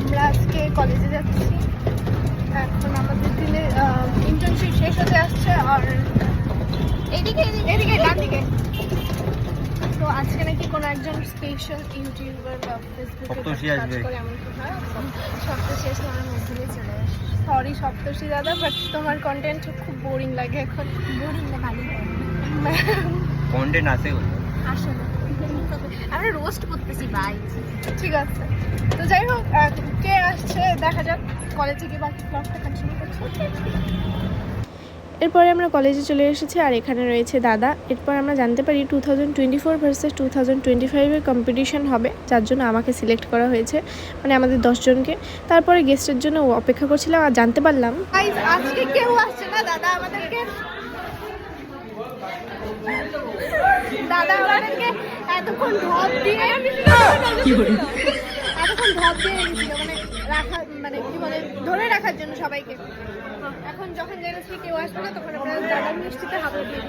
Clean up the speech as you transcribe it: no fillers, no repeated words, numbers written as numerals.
আমরা আজকে কলেজে যাচ্ছি। এখন আমাদের দিলে ইন্টার্নশিপ শেষ হতে আসছে। আর এদিকে এদিকে ডান দিকে তো আজকে নাকি কোনো একজন স্পেশাল ইউটিউবার বা ফেসবুকে কাজ করে এমন কি হয়। সপ্তর্ষি আসলে আমার মধ্যে চলে আসে। সরি সপ্তর্ষি দাদা, বাট তোমার কন্টেন্ট খুব বোরিং লাগে এখন। বোরিং না, ভালো কন্টেন্ট আছে আসলে আমরা রোস্ট করতেছি ভাই। ঠিক আছে, তো যাই হোক, কে আসছে দেখা যাক। কলেজে গিয়ে বাকি ব্লগটা কন্টিনিউ করছি। এরপরে আমরা কলেজে চলে এসেছি আর এখানে রয়েছে দাদা। এরপর আমরা জানতে পারি 2024 ভার্সেস 2025-এর কম্পিটিশন হবে, যার জন্য আমাকে সিলেক্ট করা হয়েছে, মানে আমাদের 10 জনকে। তারপরে গেস্টের জন্য অপেক্ষা করছিলাম আর জানতে পারলাম আজকে কেউ আসছে না। দাদা আমাদেরকে এতক্ষণ ঢপ দিয়ে গেছিল, মানে রাখা, মানে কি বলে, ধরে রাখার জন্য সবাইকে। এখন যখন জেনেছি কেউ আসবে না, তখন আমরা দাদার মিষ্টিতে হাত দিয়ে